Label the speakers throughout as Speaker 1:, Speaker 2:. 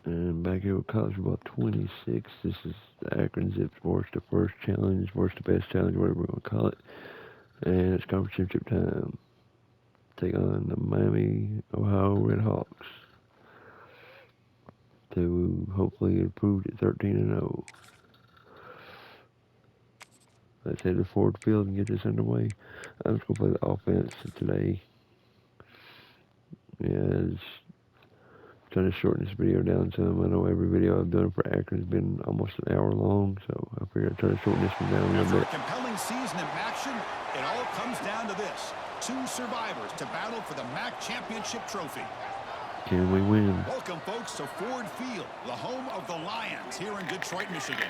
Speaker 1: And back here with college football 26, this is the Akron Zips worst to first challenge, worst to best challenge, whatever we're going to call it. And it's conference championship time. Take on the Miami, Ohio Redhawks to hopefully improve to 13-0. Let's head to Ford Field and get this underway. I'm just going to play the offense today. Yeah, trying to shorten this video down some. I know every video I've done for Akron has been almost an hour long, so I figured I'd try to shorten this one down a little bit.
Speaker 2: After a compelling season in action, it all comes down to this. 2 survivors to battle for the MAC championship trophy.
Speaker 1: Can we win?
Speaker 2: Welcome, folks, to Ford Field, the home of the Lions here in Detroit, Michigan.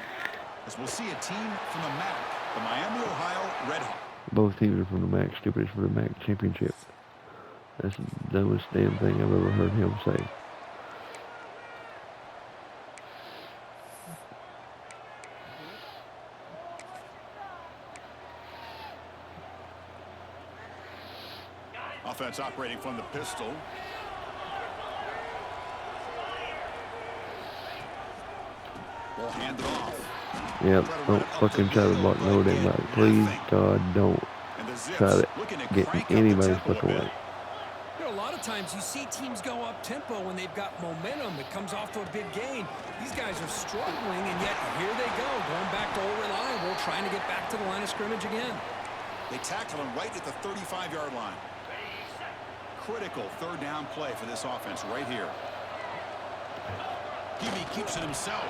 Speaker 2: As we'll see a team from the MAC, the Miami, Ohio Redhawks.
Speaker 1: Both teams are from the MAC. Stupid is for the MAC championship. That's the dumbest damn thing I've ever heard him say.
Speaker 2: Offense operating from the pistol. We'll hand it off.
Speaker 1: Yep, don't fucking try to block no damn body. Please, God, don't try to get anybody's fucking way.
Speaker 3: You know, a lot of times you see teams go up tempo when they've got momentum. It comes off to a big gain. These guys are struggling, and yet here they go, going back to old reliable, trying to get back to the line of scrimmage again.
Speaker 2: They tackle him right at the 35-yard line. Critical third down play for this offense right here. Hebe keeps it himself.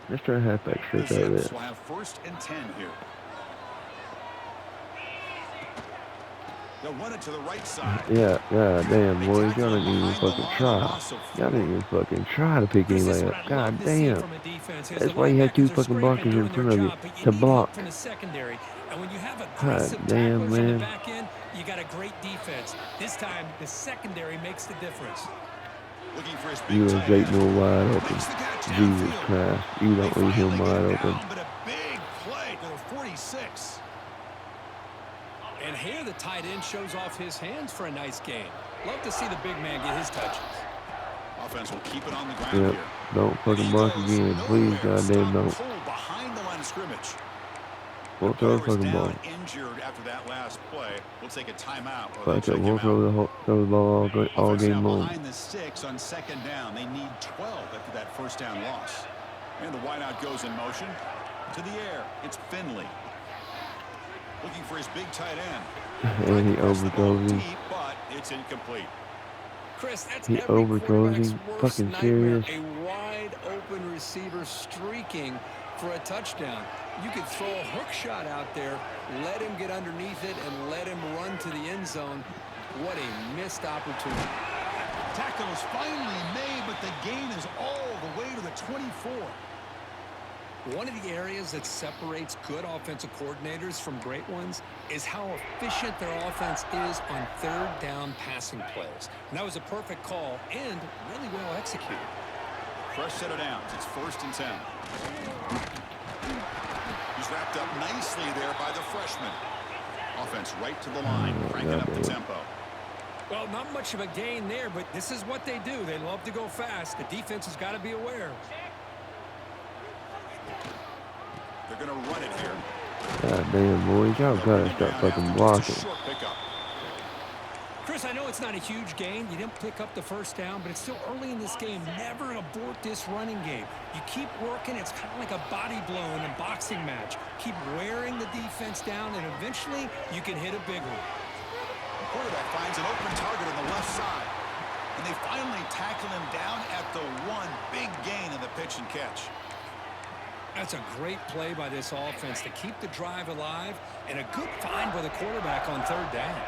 Speaker 1: Let's try halfback stretch out of this.
Speaker 2: We'll have 1st and 10 here. They'll run it to the right side.
Speaker 1: Yeah, god damn, boys. Y'all didn't even fucking try. Y'all didn't even fucking try to pick anybody up. God damn. That's why you have 2 fucking blockers in front of you to block. God damn, man.
Speaker 3: You got a great defense. This time, the secondary makes the difference.
Speaker 1: You and Jake Moore wide open. Jesus Christ. You don't leave him wide open.
Speaker 2: But a big play to the 46.
Speaker 3: And here the tight end shows off his hands for a nice gain. Love to see the big man get his touches.
Speaker 2: Offense will keep it on the ground
Speaker 1: Yep.
Speaker 2: here.
Speaker 1: Don't fucking block again. Please, goddamn, don't.
Speaker 2: Behind the line of scrimmage.
Speaker 1: We'll throw the fucking ball.
Speaker 2: Injured after that last play. We'll take a timeout.
Speaker 1: We'll throw the ball all game long.
Speaker 2: Behind the 6 on 2nd down. They need 12 after that 1st down loss. And the wideout goes in motion. To the air. It's Finley. Looking for his big tight end.
Speaker 1: And he overthrows him.
Speaker 2: But it's incomplete.
Speaker 3: Chris, that's
Speaker 1: he overthrows him. Fucking serious.
Speaker 3: A wide open receiver streaking for a touchdown. You could throw a hook shot out there, let him get underneath it, and let him run to the end zone. What a missed opportunity.
Speaker 2: Tackle is finally made, but the gain is all the way to the 24.
Speaker 3: One of the areas that separates good offensive coordinators from great ones is how efficient their offense is on 3rd down passing plays. And that was a perfect call and really well executed.
Speaker 2: Fresh set of downs. It's 1st and 10. He's wrapped up nicely there by the freshman. Offense right to the line, cranking up the tempo.
Speaker 3: Well, not much of a gain there, but this is what they do. They love to go fast. The defense has got to be aware.
Speaker 2: They're going to run it here.
Speaker 1: God damn, boys. Y'all gotta start fucking blocking.
Speaker 3: Chris, I know it's not a huge gain. You didn't pick up the 1st down, but it's still early in this game. Never abort this running game. You keep working. It's kind of like a body blow in a boxing match. Keep wearing the defense down, and eventually you can hit a big one.
Speaker 2: The quarterback finds an open target on the left side. And they finally tackle him down at the 1. Big gain in the pitch and catch.
Speaker 3: That's a great play by this offense to keep the drive alive, and a good find by the quarterback on 3rd down.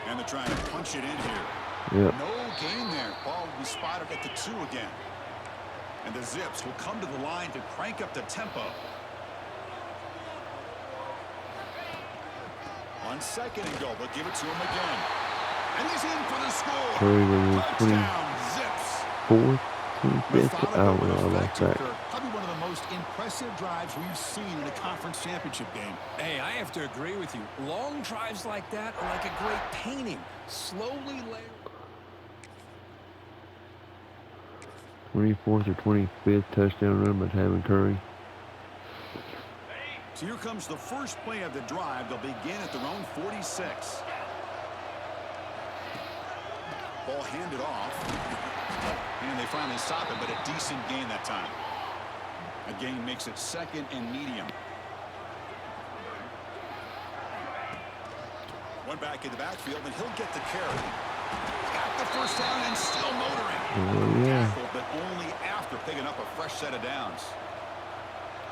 Speaker 2: And they're trying to punch it in here.
Speaker 1: Yep.
Speaker 2: No gain there. Ball will be spotted at the 2 again. And the Zips will come to the line to crank up the tempo. On 2nd and goal, they'll give it to him again. And he's in for the score.
Speaker 1: Touchdown, Zips. 4. 25th. Oh,
Speaker 2: Methodical and
Speaker 1: well, I lost
Speaker 2: effective,
Speaker 1: track.
Speaker 2: Kirk. Probably one of the most impressive drives we've seen in a conference championship game.
Speaker 3: Hey, I have to agree with you. Long drives like that are like a great painting. Slowly layer.
Speaker 1: 24th or 25th touchdown run by Tavon Curry.
Speaker 2: So here comes the first play of the drive. They'll begin at their own 46. Ball handed off. And they finally stop it, but a decent gain that time. A gain makes it second and medium. One back in the backfield, and he'll get the carry. Got the first down and still motoring.
Speaker 1: Oh, yeah.
Speaker 2: But only after picking up a fresh set of downs.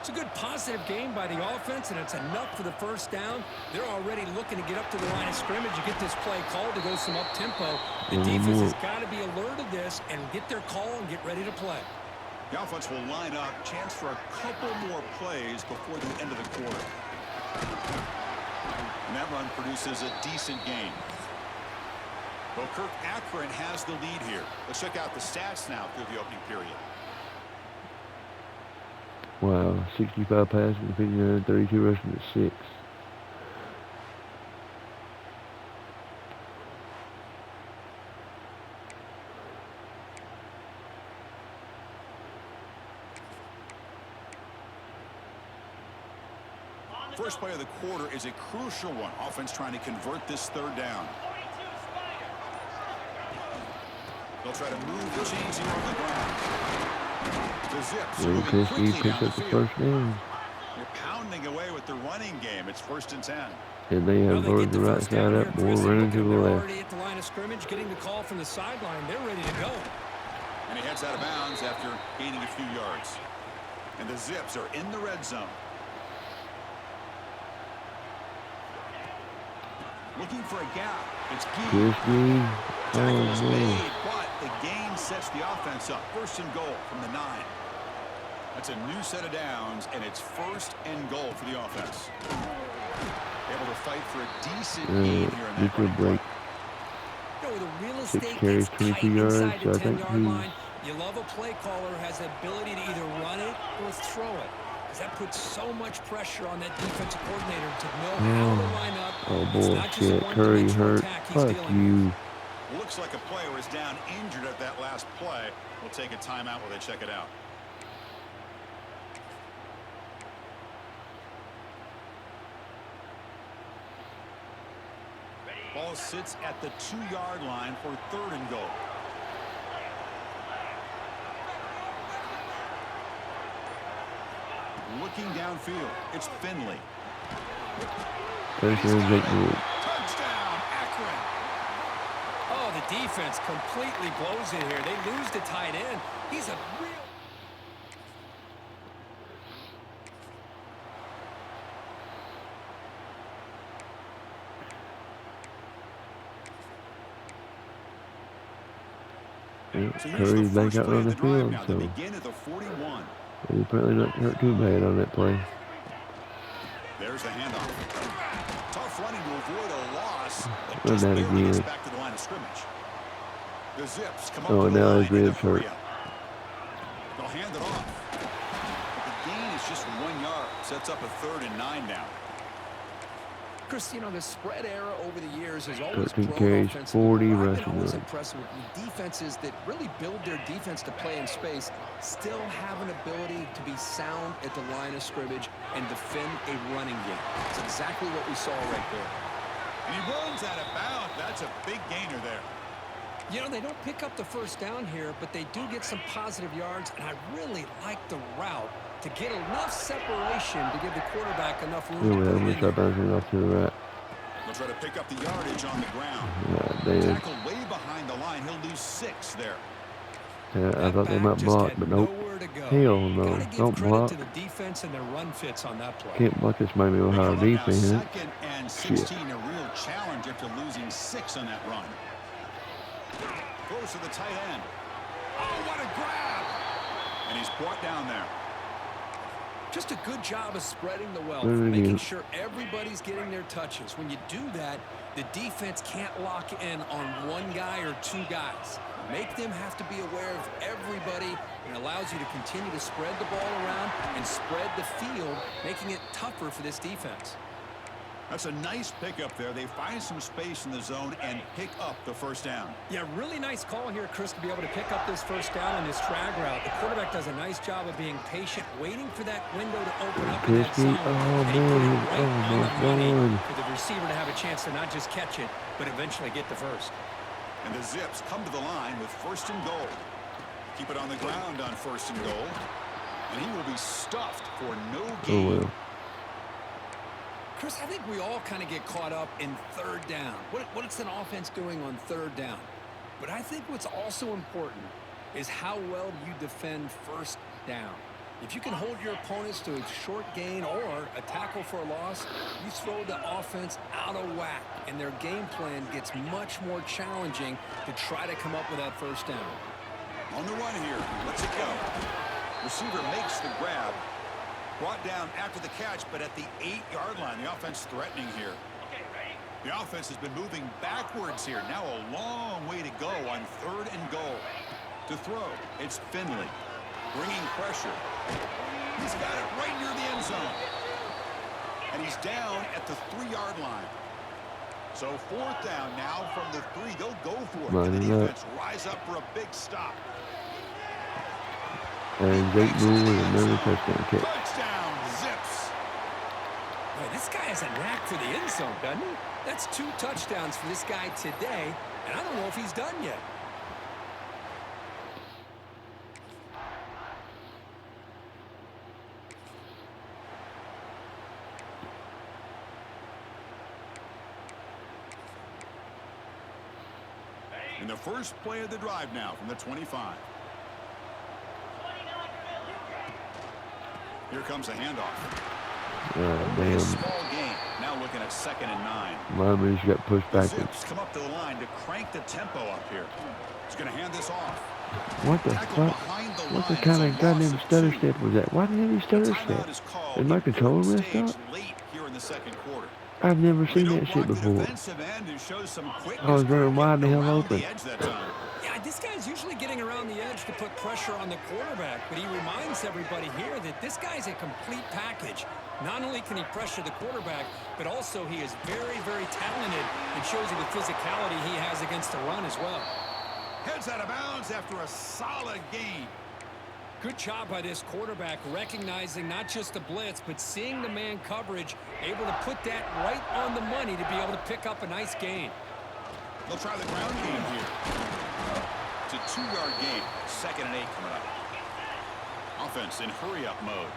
Speaker 3: It's a good positive game by the offense, and it's enough for the first down. They're already looking to get up to the line of scrimmage and get this play called to go some up-tempo. The defense has got to be alert of this and get their call and get ready to play.
Speaker 2: The offense will line up. Chance for a couple more plays before the end of the quarter. And that run produces a decent gain. Well, Kirk, Akron has the lead here. Let's check out the stats now through the opening period.
Speaker 1: Wow, 65 passing, 59, 32 rushing to 6.
Speaker 2: First play of the quarter is a crucial one. Offense trying to convert this third down. They'll try to move the chains here on the ground. The Zips moving quickly
Speaker 1: picks
Speaker 2: down
Speaker 1: up
Speaker 2: the
Speaker 1: the
Speaker 2: field.
Speaker 1: first down.
Speaker 2: They're pounding away with the running game. It's 1st and 10.
Speaker 1: And they have loaded the right side up, more running to the
Speaker 3: They're
Speaker 1: left.
Speaker 3: already at the line of scrimmage, getting the call from the sideline. They're ready to go.
Speaker 2: And he heads out of bounds after gaining a few yards. And the Zips are in the red zone. Looking for a gap. It's Gee. Tackle is made, but the gain sets the offense up. 1st and goal from the 9. That's a new set of downs, and it's 1st and goal for the offense. Able to fight for a decent gain here in that running play.
Speaker 3: You know, the real
Speaker 1: 6
Speaker 3: estate
Speaker 1: carries,
Speaker 3: gets
Speaker 1: 22
Speaker 3: tight
Speaker 1: yards,
Speaker 3: inside
Speaker 1: so
Speaker 3: the
Speaker 1: I think
Speaker 3: 10-yard line.
Speaker 1: he's...
Speaker 3: You love a play caller who has the ability to either run it or throw it. Because that puts so much pressure on that defensive coordinator to know how to line up.
Speaker 1: Oh,
Speaker 3: It's not just a
Speaker 1: bullshit. Curry
Speaker 3: one-dimensional
Speaker 1: hurt.
Speaker 3: attack he's
Speaker 1: Fuck
Speaker 3: dealing
Speaker 1: you.
Speaker 3: with.
Speaker 2: Looks like a player is down injured at that last play. We'll take a timeout while they check it out. Ball sits at the 2-yard line for 3rd and goal. Looking downfield, it's Finley. Touchdown, Akron.
Speaker 3: Oh, the defense completely blows it here. They lose the tight end. He's a real...
Speaker 1: Curry's back out on the field,
Speaker 2: now.
Speaker 1: so
Speaker 2: They begin at the 41.
Speaker 1: he's probably not hurt too bad on that play.
Speaker 2: There's the handoff. Tough running to avoid a loss. But
Speaker 1: Run
Speaker 2: just
Speaker 1: that
Speaker 2: barely gets
Speaker 1: again.
Speaker 2: back to the line of scrimmage. The Zips come up
Speaker 1: Oh,
Speaker 2: to the
Speaker 1: now
Speaker 2: line
Speaker 1: his
Speaker 2: in
Speaker 1: ribs
Speaker 2: the 3.
Speaker 1: hurt.
Speaker 2: They'll hand it off. But the gain is just 1 yard. Sets up a 3rd and 9 now.
Speaker 3: Chris, you know, the spread era over the years has always
Speaker 1: 13
Speaker 3: grown
Speaker 1: carries,
Speaker 3: offensively.
Speaker 1: 40
Speaker 3: I've been
Speaker 1: rushing
Speaker 3: always
Speaker 1: yards.
Speaker 3: impressed with defenses that really build their defense to play in space, still have an ability to be sound at the line of scrimmage and defend a running game. That's exactly what we saw right there.
Speaker 2: And he runs out of bounds. That's a big gainer there.
Speaker 3: You know, they don't pick up the first down here, but they do get some positive yards, and I really like the route to get enough separation to give the quarterback enough room
Speaker 1: Anyway,
Speaker 3: to
Speaker 1: I'm
Speaker 3: put
Speaker 1: going
Speaker 3: it
Speaker 1: to
Speaker 3: in
Speaker 1: start
Speaker 3: there.
Speaker 1: bouncing off to the right.
Speaker 2: They'll try to pick up the yardage on the ground.
Speaker 1: Damn.
Speaker 2: Tackle way behind the line. He'll lose 6 there.
Speaker 1: I thought they might block, but nope. Hell no. Don't block.
Speaker 3: To the defense and their run fits on that play.
Speaker 1: Can't block this Miami
Speaker 2: They
Speaker 1: Ohio
Speaker 2: come up now,
Speaker 1: defense.
Speaker 2: 2nd and 16, a real challenge after losing 6 on that run. Close to the tight end. Oh, what a grab! And he's brought down there.
Speaker 3: Just a good job of spreading the wealth,
Speaker 1: Very
Speaker 3: making
Speaker 1: good.
Speaker 3: sure everybody's getting their touches. When you do that, the defense can't lock in on one guy or 2 guys. Make them have to be aware of everybody, and allows you to continue to spread the ball around and spread the field, making it tougher for this defense.
Speaker 2: That's a nice pickup there. They find some space in the zone and pick up the first down.
Speaker 3: Yeah, really nice call here, Chris, to be able to pick up this first down on this drag route. The quarterback does a nice job of being patient, waiting for that window to open up in that zone.
Speaker 1: Oh,
Speaker 3: And he put it
Speaker 1: man.
Speaker 3: right
Speaker 1: Oh,
Speaker 3: on
Speaker 1: my
Speaker 3: the money
Speaker 1: God.
Speaker 3: for the receiver to have a chance to not just catch it, but eventually get the first.
Speaker 2: And the Zips come to the line with first and goal. Keep it on the ground on first and goal. And he will be stuffed for no gain.
Speaker 1: Oh, well.
Speaker 3: Chris, I think we all kind of get caught up in third down. What's an offense doing on third down? But I think what's also important is how well you defend first down. If you can hold your opponents to a short gain or a tackle for a loss, you throw the offense out of whack, and their game plan gets much more challenging to try to come up with that first down.
Speaker 2: On the run here. Let's it go. Receiver makes the grab. Brought down after the catch, but at the 8-yard line. The offense threatening here. The offense has been moving backwards here. Now a long way to go on third and goal. To throw, it's Finley. Bringing pressure. He's got it right near the end zone. And he's down at the 3-yard line. So fourth down now from the 3. They'll go for it. And the defense rise up for a big stop.
Speaker 1: And Jake Moore with another touchdown catch.
Speaker 2: Touchdown, Zips.
Speaker 3: Boy, this guy has a knack for the end zone, doesn't he? That's 2 touchdowns for this guy today, and I don't know if he's done yet.
Speaker 2: In the first play of the drive now from the 25. Here comes a handoff.
Speaker 1: Damn.
Speaker 2: A small gain. Now looking at 2nd and 9.
Speaker 1: Miami's got pushed
Speaker 2: The
Speaker 1: backwards.
Speaker 2: Zips come up to the line to crank the tempo up here. He's going to hand this off.
Speaker 1: What the
Speaker 2: Tackled
Speaker 1: fuck?
Speaker 2: behind the
Speaker 1: What the
Speaker 2: line.
Speaker 1: kind
Speaker 2: It's
Speaker 1: of
Speaker 2: a loss
Speaker 1: goddamn
Speaker 2: of
Speaker 1: stutter
Speaker 2: 2.
Speaker 1: step was that? Why did he stutter
Speaker 2: Timeout
Speaker 1: step?
Speaker 2: is called.
Speaker 1: Is my controller messed
Speaker 2: Stage
Speaker 1: up?
Speaker 2: late here in the second quarter.
Speaker 1: I've never
Speaker 2: They
Speaker 1: seen
Speaker 2: don't
Speaker 1: that shit
Speaker 2: block the
Speaker 1: before.
Speaker 2: defensive end and show some quickness.
Speaker 1: I was running wide the hell
Speaker 2: around
Speaker 1: open.
Speaker 2: the edge that time.
Speaker 3: Yeah, this guy's usually getting around the edge to put pressure on the quarterback, but he reminds everybody here that this guy's a complete package. Not only can he pressure the quarterback, but also he is very, very talented and shows you the physicality he has against the run as well.
Speaker 2: Heads out of bounds after a solid gain.
Speaker 3: Good job by this quarterback recognizing not just the blitz, but seeing the man coverage, able to put that right on the money to be able to pick up a nice gain.
Speaker 2: They'll try the ground game here. It's a 2-yard gain. 2nd and 8 coming up. Offense in hurry-up mode.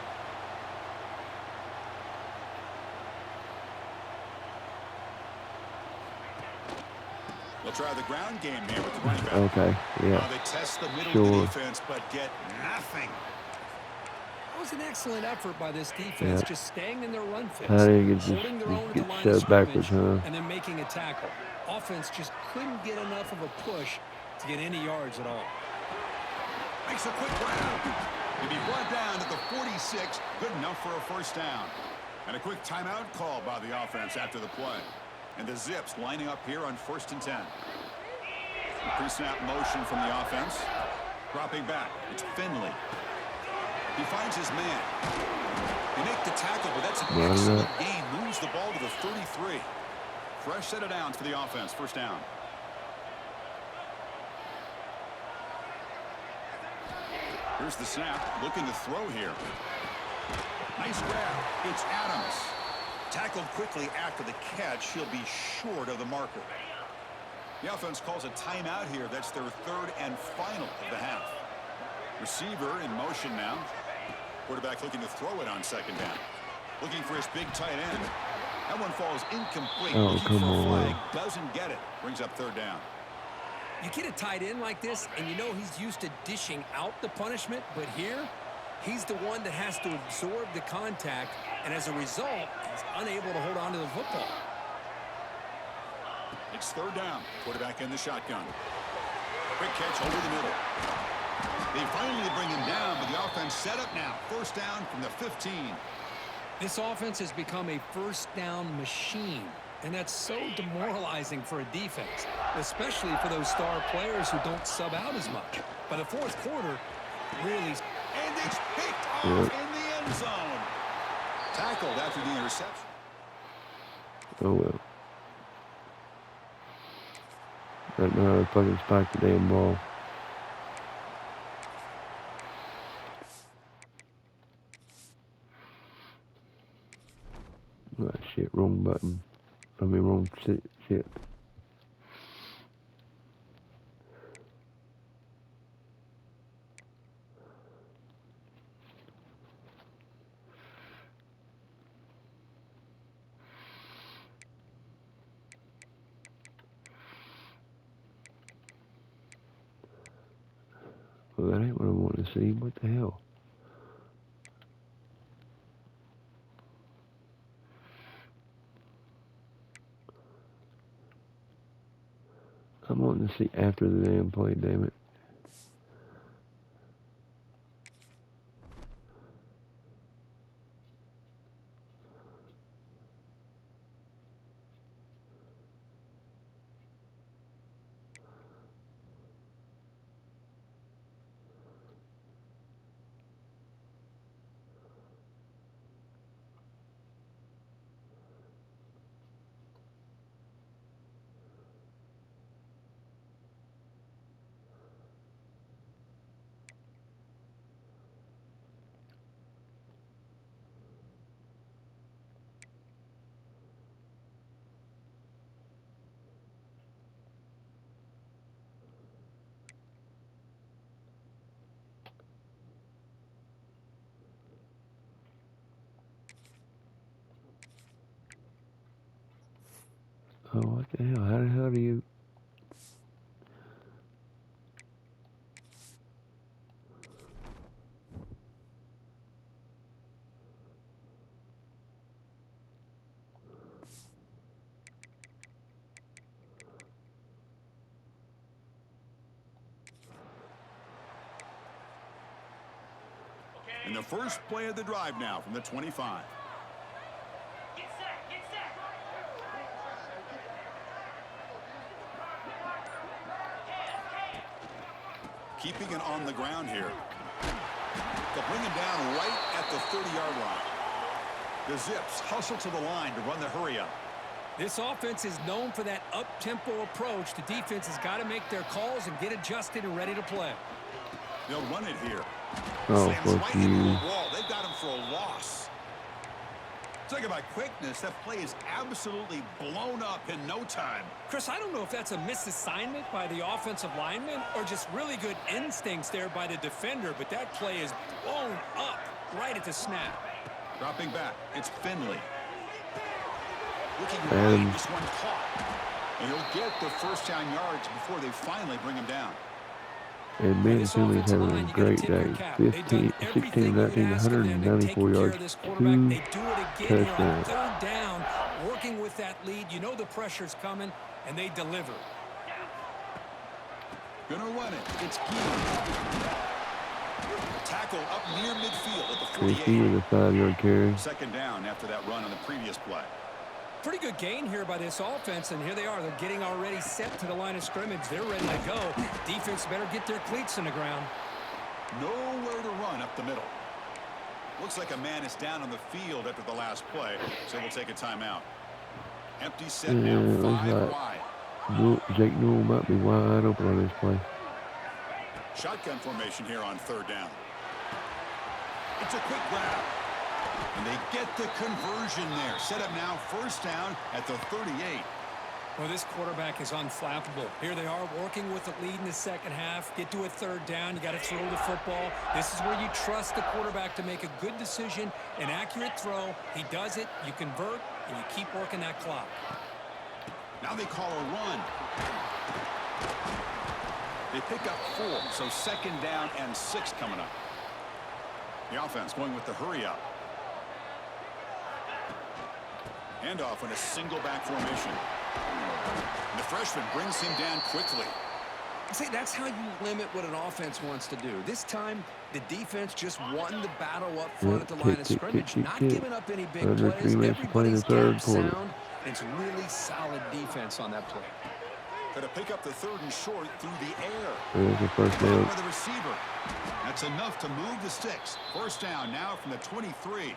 Speaker 2: They'll try the ground game here with the running back.
Speaker 1: Okay, yeah.
Speaker 2: They test the middle of
Speaker 1: Sure.
Speaker 2: the defense, but get nothing.
Speaker 3: That was an excellent effort by this defense,
Speaker 1: Yeah.
Speaker 3: just staying in their run fix,
Speaker 1: How they get
Speaker 3: holding their own at the
Speaker 1: get
Speaker 3: line of
Speaker 1: shoved
Speaker 3: scrimmage,
Speaker 1: backwards, huh?
Speaker 3: and then making a tackle. Offense just couldn't get enough of a push to get any yards at all.
Speaker 2: Makes a quick grab. He'll be brought down at the 46. Good enough for a first down. And a quick timeout call by the offense after the play. And the Zips lining up here on 1st and 10. Pre-snap motion from the offense. Dropping back. It's Finley. He finds his man. They make the tackle, but that's an excellent gain. Moves the ball to the 33. Fresh set of downs for the offense. First down. Here's the snap. Looking to throw here. Nice grab. It's Adams. Tackled quickly after the catch. He'll be short of the marker. The offense calls a timeout here. That's their 3rd and final of the half. Receiver in motion now. Quarterback looking to throw it on 2nd down. Looking for his big tight end. That one falls incomplete.
Speaker 1: Oh,
Speaker 2: looking
Speaker 1: come
Speaker 2: for a
Speaker 1: on.
Speaker 2: flag. Doesn't get it. Brings up 3rd down.
Speaker 3: You get a tight end like this, and you know he's used to dishing out the punishment, but here, he's the one that has to absorb the contact, and as a result, he's unable to hold on to the football.
Speaker 2: It's 3rd down. Quarterback in the shotgun. Quick catch over the middle. They finally bring him down, but the offense set up now. First down from the 15.
Speaker 3: This offense has become a first down machine, And that's so demoralizing for a defense, especially for those star players who don't sub out as much. By the fourth quarter, really...
Speaker 2: And it's picked off
Speaker 1: Yep.
Speaker 2: in the end zone. Tackled after the interception.
Speaker 1: Oh, well. Right now, I fucking spiked the damn ball. Ah, shit, wrong button. I mean, wrong shit. Well, that ain't what I want to see. What the hell? I'm wanting to see after the damn play, damn it. Oh, what the hell? How the hell do you...
Speaker 2: And the first play of the drive now from the 25. Keeping it on the ground here. They'll bring him down right at the 30-yard line. The Zips hustle to the line to run the hurry up.
Speaker 3: This offense is known for that up-tempo approach. The defense has got to make their calls and get adjusted and ready to play.
Speaker 2: They'll run it here.
Speaker 1: Oh,
Speaker 2: Slams
Speaker 1: fuck
Speaker 2: right into
Speaker 1: you.
Speaker 2: the wall. They've got him for a loss. Talk about quickness. That play is absolutely blown up in no time.
Speaker 3: Chris, I don't know if that's a misassignment by the offensive lineman or just really good instincts there by the defender, but that play is blown up right at the snap.
Speaker 2: Dropping back. It's Finley. Looking
Speaker 1: And-
Speaker 2: right. This one caught. And he'll get the first down yards before they finally bring him down.
Speaker 1: And man,
Speaker 3: This
Speaker 1: Finley's
Speaker 3: offensive
Speaker 1: having
Speaker 3: line,
Speaker 1: a
Speaker 3: you gotta
Speaker 1: great
Speaker 3: tip your
Speaker 1: day.
Speaker 3: cap. They've done
Speaker 1: 16
Speaker 3: everything you would
Speaker 1: 19,
Speaker 3: ask of them in
Speaker 1: 194
Speaker 3: taking care
Speaker 1: yards,
Speaker 3: of this quarterback.
Speaker 1: 2
Speaker 3: They do it again here on
Speaker 1: touchdowns.
Speaker 3: third down, working with that lead. You know the pressure's coming, and they deliver.
Speaker 2: Gonna run it. It's Gee. Tackle up near midfield at the
Speaker 1: Christie
Speaker 2: 48.
Speaker 1: with a 5-yard carry.
Speaker 2: Second down after that run on the previous play.
Speaker 3: Pretty good gain here by this offense, and here they are. They're getting already set to the line of scrimmage. They're ready to go. Defense better get their cleats in the ground.
Speaker 2: Nowhere to run up the middle. Looks like a man is down on the field after the last play, so we'll take a timeout. Empty set
Speaker 1: Yeah,
Speaker 2: now,
Speaker 1: it looks
Speaker 2: 5
Speaker 1: like-
Speaker 2: wide.
Speaker 1: Jake Newell might be wide open on this play.
Speaker 2: Shotgun formation here on third down. It's a quick grab. And they get the conversion there. Set up now, first down at the 38.
Speaker 3: Well, this quarterback is unflappable. Here they are working with the lead in the second half. Get to a third down. You got to throw the football. This is where you trust the quarterback to make a good decision, an accurate throw. He does it, you convert, and you keep working that clock.
Speaker 2: Now they call a run. They pick up 4, so second down and 6 coming up. The offense going with the hurry up. Handoff in a single back formation. And the freshman brings him down quickly.
Speaker 3: See, that's how you limit what an offense wants to do. This time, the defense just won the battle up front at
Speaker 1: Yep,
Speaker 3: the line
Speaker 1: kick,
Speaker 3: of
Speaker 1: kick, kick,
Speaker 3: scrimmage,
Speaker 1: kick,
Speaker 3: not
Speaker 1: kick.
Speaker 3: giving up any big
Speaker 1: Under 3
Speaker 3: plays.
Speaker 1: minutes to play in the
Speaker 3: Everybody's game
Speaker 1: third quarter.
Speaker 3: sound, and it's really solid defense on that play.
Speaker 2: Going to pick up the 3rd and short through the air.
Speaker 1: There's the first
Speaker 2: Down
Speaker 1: down.
Speaker 2: with the receiver. That's enough to move the sticks. First down now from the 23.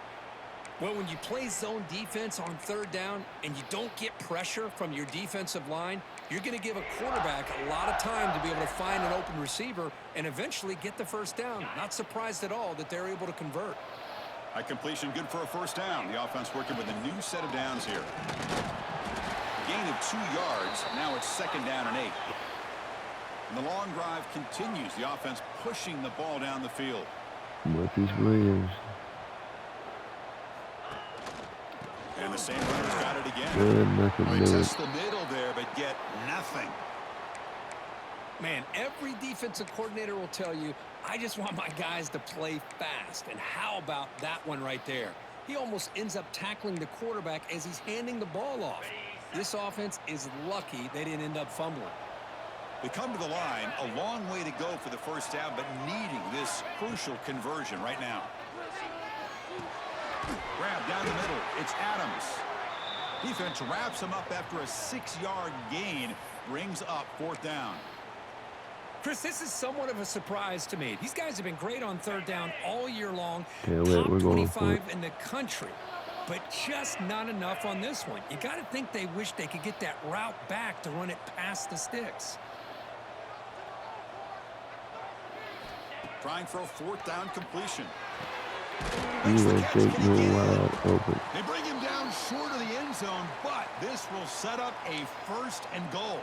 Speaker 3: Well, when you play zone defense on 3rd down and you don't get pressure from your defensive line, you're going to give a quarterback a lot of time to be able to find an open receiver and eventually get the first down. Not surprised at all that they're able to convert.
Speaker 2: A completion good for a first down. The offense working with a new set of downs here. Gain of 2 yards. Now it's 2nd down and 8. And the long drive continues. The offense pushing the ball down the field.
Speaker 1: Marquise Williams.
Speaker 2: And the same runner's got it again.
Speaker 1: Good, nothing
Speaker 2: They
Speaker 1: doing.
Speaker 2: test the middle there, but get nothing.
Speaker 3: Man, every defensive coordinator will tell you, I just want my guys to play fast. And how about that one right there? He almost ends up tackling the quarterback as he's handing the ball off. This offense is lucky they didn't end up fumbling.
Speaker 2: They come to the line, a long way to go for the first down, but needing this crucial conversion right now. Grab down the middle. It's Adams. Defense wraps him up after a 6-yard gain. Brings up 4th down.
Speaker 3: Chris, this is somewhat of a surprise to me. These guys have been great on 3rd down all year long.
Speaker 1: Yeah,
Speaker 3: Top
Speaker 1: we're going for
Speaker 3: 25
Speaker 1: it.
Speaker 3: in the country. But just not enough on this one. You got to think they wish they could get that route back to run it past the sticks.
Speaker 2: Trying for a 4th down completion.
Speaker 1: You
Speaker 2: Makes the
Speaker 1: will
Speaker 2: catch.
Speaker 1: take
Speaker 2: Can he
Speaker 1: no
Speaker 2: get it?
Speaker 1: wide open.
Speaker 2: They bring him down short of the end zone, but this will set up a 1st and goal.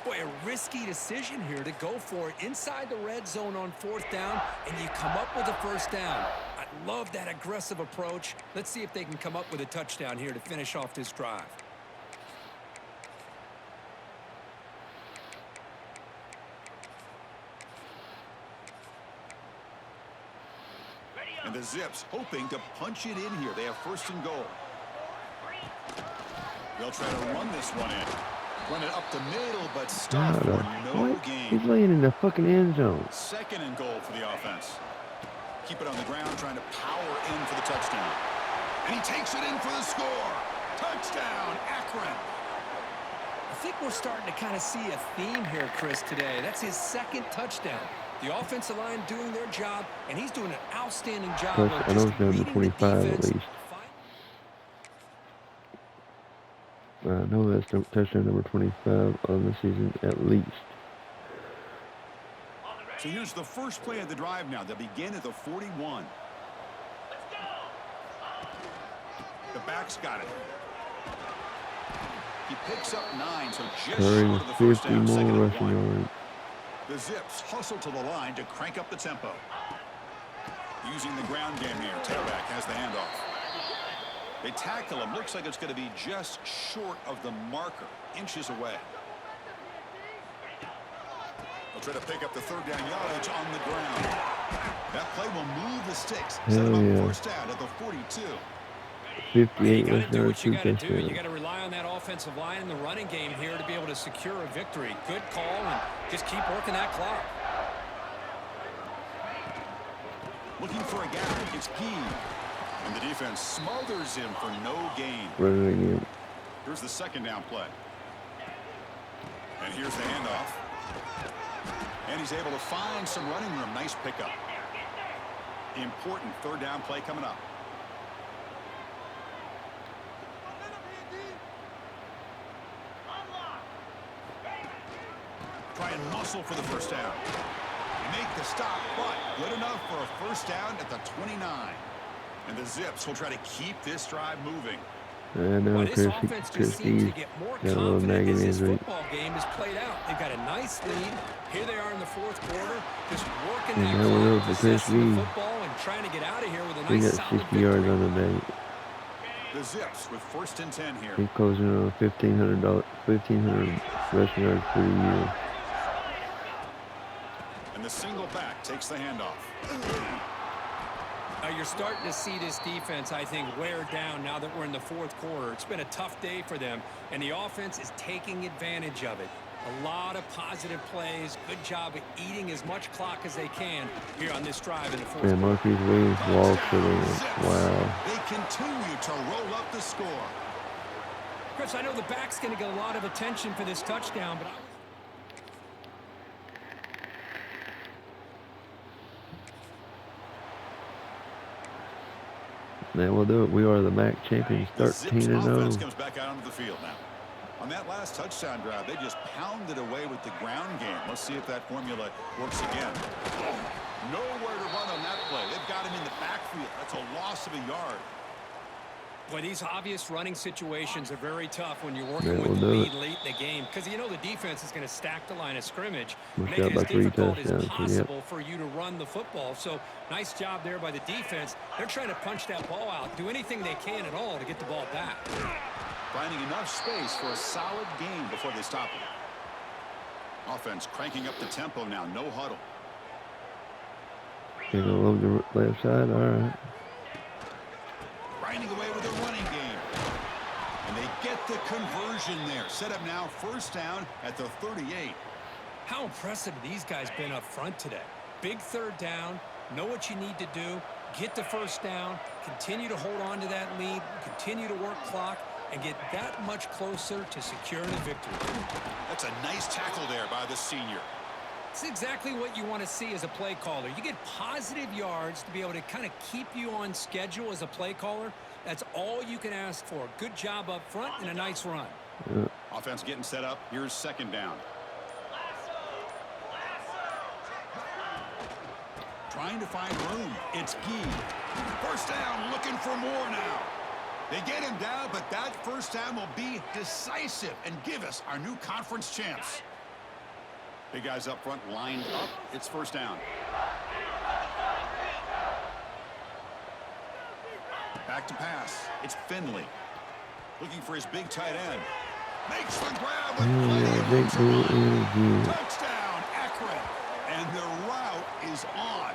Speaker 3: Boy, a risky decision here to go for it inside the red zone on 4th down, and you come up with a first down. I love that aggressive approach. Let's see if they can come up with a touchdown here to finish off this drive.
Speaker 2: And the Zips hoping to punch it in here. They have 1st and goal. They'll try to run this one in. Run it up the middle, but stop for no
Speaker 1: What? He's
Speaker 2: gain.
Speaker 1: laying in the fucking end zone.
Speaker 2: 2nd and goal for the offense. Keep it on the ground, trying to power in for the touchdown. And he takes it in for the score. Touchdown, Akron.
Speaker 3: I think we're starting to kind of see a theme here, Chris, today. That's his 2nd touchdown. The offensive line doing their job, and he's doing an outstanding job
Speaker 1: Plus,
Speaker 3: of
Speaker 1: I know
Speaker 3: just
Speaker 1: it's number
Speaker 3: reading the
Speaker 1: 25 at
Speaker 3: defense.
Speaker 1: least. I know that's touchdown number 25 on the season at least.
Speaker 2: So here's the first play of the drive now. They'll begin at the 41. The back's got it. He picks up 9, so just
Speaker 1: Curry
Speaker 2: short of the first
Speaker 1: 50
Speaker 2: down, 2nd
Speaker 1: more
Speaker 2: and
Speaker 1: rushing
Speaker 2: 1.
Speaker 1: yards.
Speaker 2: The Zips hustle to the line to crank up the tempo. Using the ground game here. Tailback has the handoff. They tackle him. Looks like it's going to be just short of the marker. Inches away. They'll try to pick up the 3rd down yardage on the ground. That play will move the sticks. Set
Speaker 1: Hell
Speaker 2: them up
Speaker 1: yeah.
Speaker 2: 1st down at the 42.
Speaker 1: 58
Speaker 3: You
Speaker 1: rushing
Speaker 3: do
Speaker 1: yards,
Speaker 3: what you
Speaker 1: 2
Speaker 3: got to do. You
Speaker 1: touchdowns.
Speaker 3: got to rely on that offensive line in the running game here to be able to secure a victory. Good call, and just keep working that clock.
Speaker 2: Looking for a gap. It's Gee. And the defense smothers him for no gain.
Speaker 1: Running again.
Speaker 2: Here's the 2nd down play. And here's the handoff. And he's able to find some running room. Nice pickup. Important 3rd down play coming up. Try and muscle for the first down. Make the stop, but good enough for a first down at the 29. And the Zips will try to keep this drive moving.
Speaker 1: And
Speaker 3: Well,
Speaker 1: now
Speaker 3: this offense just seems to get more
Speaker 1: got a little
Speaker 3: confident as
Speaker 1: nagging
Speaker 3: this
Speaker 1: injury.
Speaker 3: football game is played out. They've got a nice lead. Here they are in the 4th quarter, just working
Speaker 1: And
Speaker 3: that
Speaker 1: now we're
Speaker 3: clock,
Speaker 1: up to Chris
Speaker 3: possessing the
Speaker 1: Gee.
Speaker 3: football, and trying to get out of here with a
Speaker 1: He
Speaker 3: nice
Speaker 1: got
Speaker 3: solid
Speaker 1: 60 yards
Speaker 3: victory.
Speaker 1: on the day.
Speaker 2: The Zips with 1st and 10 here.
Speaker 1: He's closing on 1,500 rushing yards for the year.
Speaker 2: And the single back takes the handoff.
Speaker 3: You're starting to see this defense, I think, wear down now that we're in the 4th quarter. It's been a tough day for them, and the offense is taking advantage of it. A lot of positive plays. Good job of eating as much clock as they can here on this drive in the fourth
Speaker 1: And
Speaker 3: quarter.
Speaker 1: Marquise Williams walks it
Speaker 2: Touchdown,
Speaker 1: in.
Speaker 2: Zips.
Speaker 1: Wow.
Speaker 2: They continue to roll up the score.
Speaker 3: Chris, I know the back's going to get a lot of attention for this touchdown, but
Speaker 1: That will do it. We are the MAC champions,
Speaker 2: The Zips
Speaker 1: 13-0.
Speaker 2: offense comes back out onto the field now. On that last touchdown drive, they just pounded away with the ground game. Let's see if that formula works again. Nowhere to run on that play. They've got him in the backfield. That's a loss of a yard.
Speaker 3: boy, these obvious running situations are very tough when you're working
Speaker 1: That
Speaker 3: with
Speaker 1: will
Speaker 3: the
Speaker 1: do
Speaker 3: lead
Speaker 1: it.
Speaker 3: late in the game, because you know the defense is going to stack the line of scrimmage,
Speaker 1: We're
Speaker 3: make it
Speaker 1: shot
Speaker 3: as
Speaker 1: by 3
Speaker 3: difficult as
Speaker 1: touchdowns. So, yep.
Speaker 3: possible for you to run the football. So nice job there by the defense. They're trying to punch that ball out, do anything they can at all to get the ball back.
Speaker 2: Finding enough space for a solid gain before they stop it. Offense cranking up the tempo now. No huddle.
Speaker 1: Go along the left side. All right.
Speaker 2: Grinding away with a running game. And they get the conversion there. Set up now, first down at the 38.
Speaker 3: How impressive have these guys been up front today? Big third down, know what you need to do, get the first down, continue to hold on to that lead, continue to work clock, and get that much closer to securing a victory.
Speaker 2: That's a nice tackle there by the senior.
Speaker 3: It's exactly what you want to see as a play caller. You get positive yards to be able to kind of keep you on schedule as a play caller. That's all you can ask for. Good job up front and a nice run.
Speaker 1: Yeah.
Speaker 2: Offense getting set up. Here's second down. Trying to find room. It's Gee. First down, looking for more now. They get him down, but that first down will be decisive and give us our new conference champs. Big guys up front lined up. It's first down. Back to pass. It's Finley. Looking for his big tight end. Makes the grab with plenty of room to run. Touchdown, Akron. And the route is on.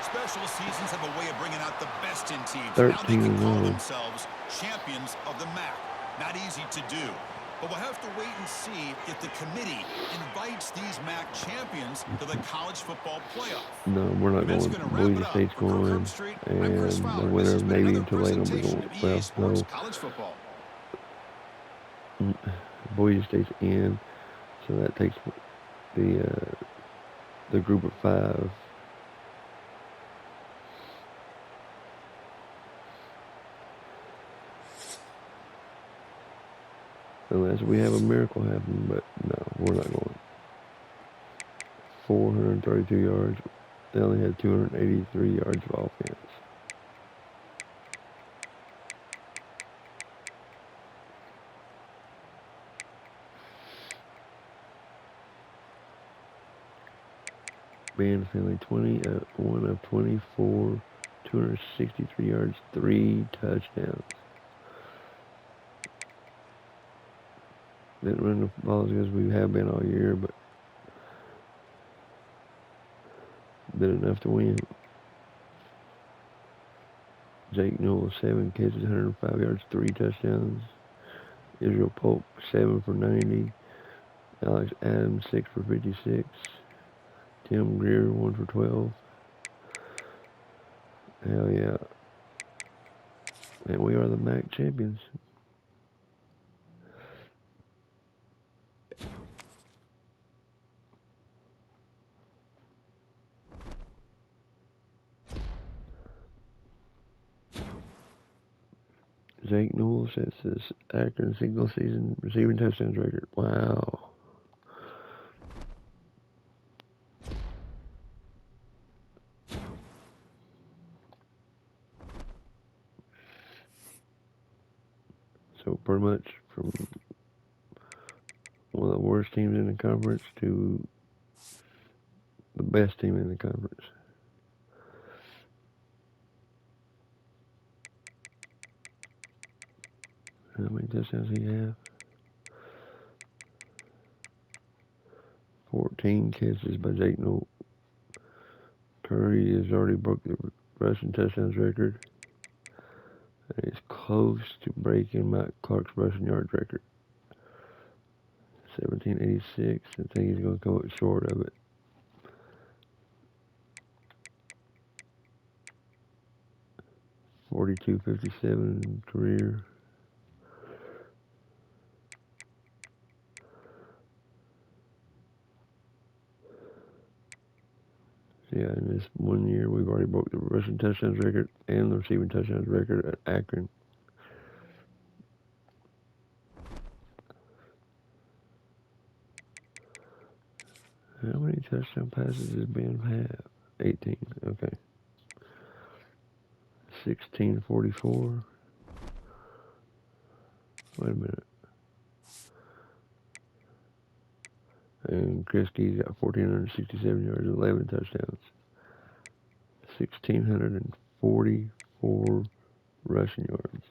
Speaker 2: Special seasons have a way of bringing out the best in teams. Now they can call themselves champions of the MAC. Not easy to do. But we'll have to wait and see if the committee invites these MAC champions to the college football playoff.
Speaker 1: No, we're not going. Boise State's going, and the winner of Navy and Tulane will be going. Well, no.
Speaker 2: College football.
Speaker 1: Boise State's in, so that takes the group of 5. Unless we have a miracle happen, but no, we're not going. 432 yards. They only had 283 yards of offense. Ben Finley, 1 of 24, 263 yards, 3 touchdowns. Didn't run the ball as good as we have been all year, but did enough to win. Jake Newell, 7 catches, 105 yards, 3 touchdowns. Israel Polk, 7 for 90. Alex Adams, 6 for 56. Tim Greer, 1 for 12. Hell yeah. And we are the MAC champions. Jake Newell sets this Akron single season receiving touchdowns record. Wow. So pretty much from one of the worst teams in the conference to the best team in the conference. How many touchdowns he have? 14 catches by Jake Newell. Curry has already broke the rushing touchdowns record. And it's close to breaking Mike Clark's rushing yards record. 1786. I think he's going to come up short of it. .4257 career. Yeah, in this 1 year, we've already broke the rushing touchdowns record and the receiving touchdowns record at Akron. How many touchdown passes does Ben have? 18. Okay. 1644. Wait a minute. And Kreski's got 1,467 yards and 11 touchdowns. 1,644 rushing yards.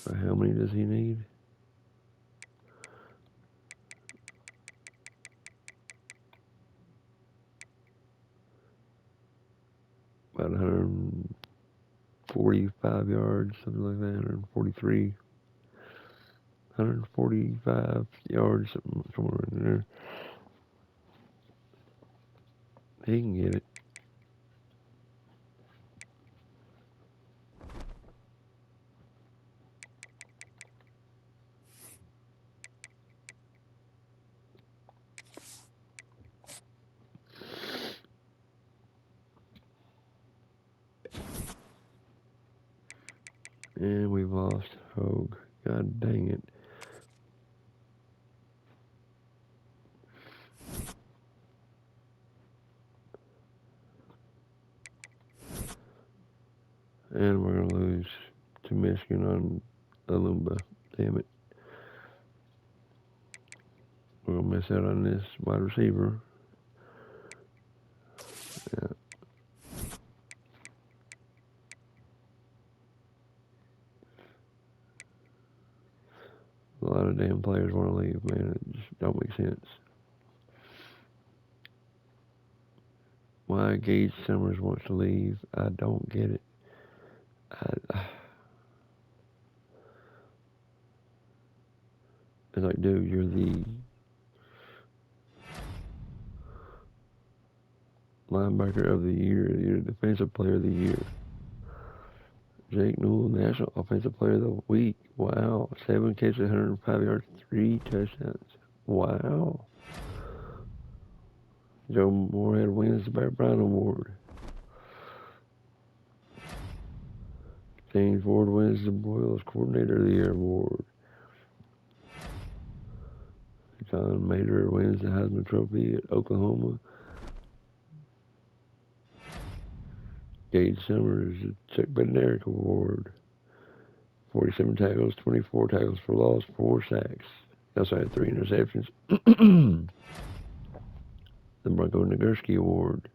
Speaker 1: So how many does he need? About 145 yards, something like that. 143. 145 yards, somewhere in there. He can get it. And we've lost Hogue. God dang it. And we're going to lose to Michigan on Alumba. Damn it. We're going to miss out on this wide receiver. Yeah. A lot of damn players want to leave, man. It just don't make sense. Why Gage Summers wants to leave, I don't get it. It's like, dude, you're the linebacker of the year. You're the defensive player of the year. Jake Newell, National Offensive Player of the Week. Wow. 7 catches, 105 yards, 3 touchdowns. Wow. Joe Moorhead wins the Barrett Brown Award. James Ward wins the Royals Coordinator of the Year Award. John Mater wins the Heisman Trophy at Oklahoma. Gage Summers, the Chuck Bednarik Award. 47 tackles, 24 tackles for loss, 4 sacks. He also had 3 interceptions. The Bronco Nagurski Award.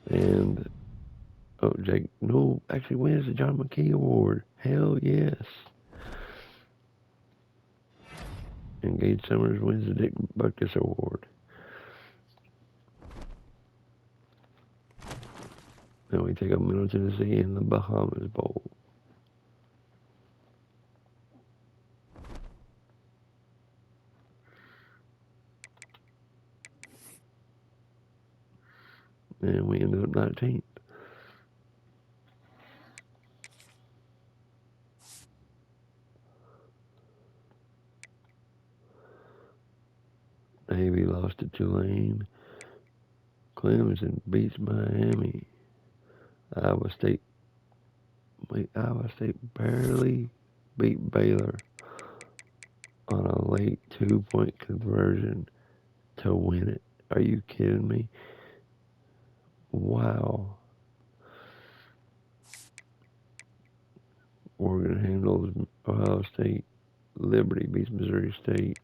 Speaker 1: And, Jake Newell actually wins the John McKee Award. Hell yes. And Gage Summers wins the Dick Butkus Award. Then we take up Middle Tennessee in the Bahamas Bowl. And we ended up 19th. Navy lost to Tulane. Clemson beats Miami. Iowa State barely beat Baylor on a late 2-point conversion to win it. Are you kidding me? Wow. Oregon handles Ohio State. Liberty beats Missouri State.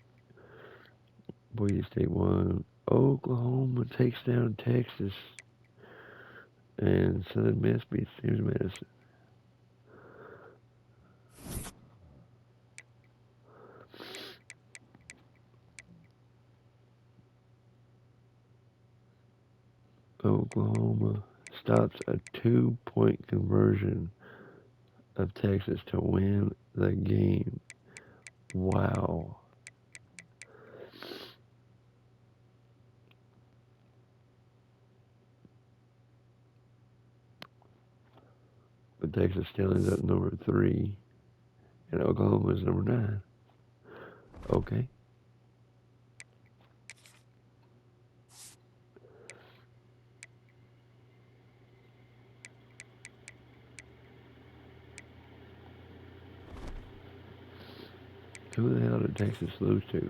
Speaker 1: Boise State won. Oklahoma takes down Texas. And Southern Miss beats James Madison. Oklahoma stops a 2-point conversion of Texas to win the game. Wow. But Texas still ends up number 3, and Oklahoma is number 9. Okay. Who the hell did Texas lose to?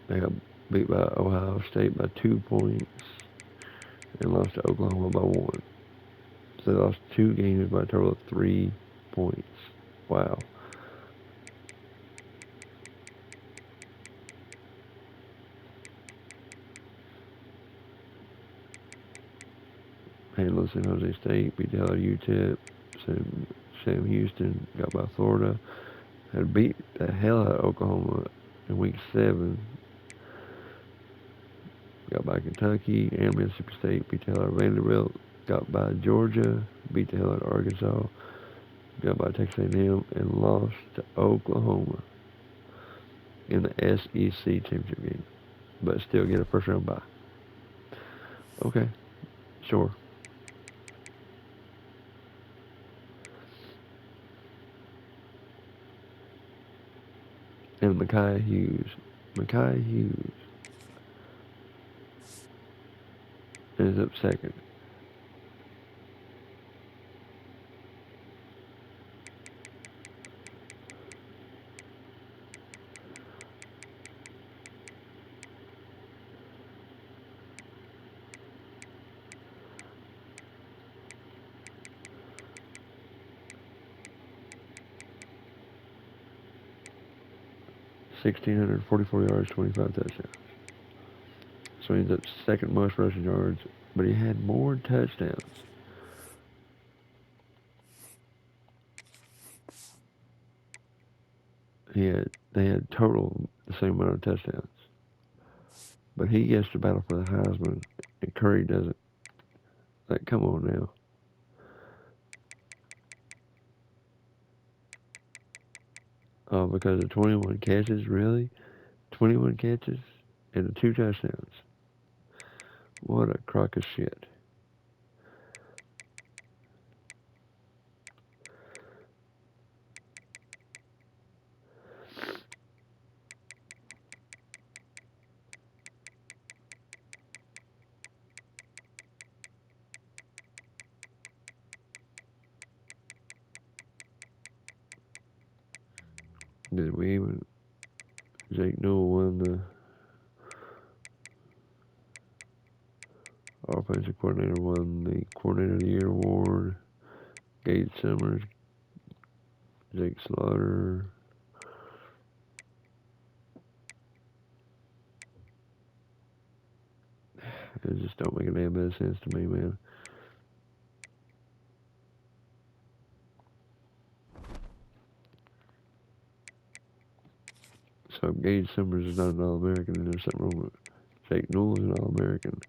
Speaker 1: They got beat by Ohio State by 2 points and lost to Oklahoma by 1. So they lost 2 games by a total of 3 points. Wow. Handled San Jose State, beat the other UTEP. Sam Houston got by Florida. Had beat the hell out of Oklahoma in week 7. Got by Kentucky and Mississippi State, beat the hell out of Vanderbilt. Got by Georgia, beat the hell out of Arkansas. Got by Texas A&M and lost to Oklahoma in the SEC championship game. But still get a first round bye. Okay, sure. And Micaiah Hughes ends up second. (1,644 yards, 25 touchdowns. So he ends up second most rushing yards, but he had more touchdowns. They had total the same amount of touchdowns. But he gets to battle for the Heisman, and Curry doesn't. Like, come on now. Oh, because of 21 catches, really? 21 catches and 2 touchdowns. What a crock of shit. Did we even... Jake Newell won the offensive coordinator, won the Coordinator of the Year award. Gage Summers, Jake Slaughter. It just don't make a damn bit of sense to me, man. So Gage Summers is not an All-American, and there's something wrong with it. Jake Newell is an All-American.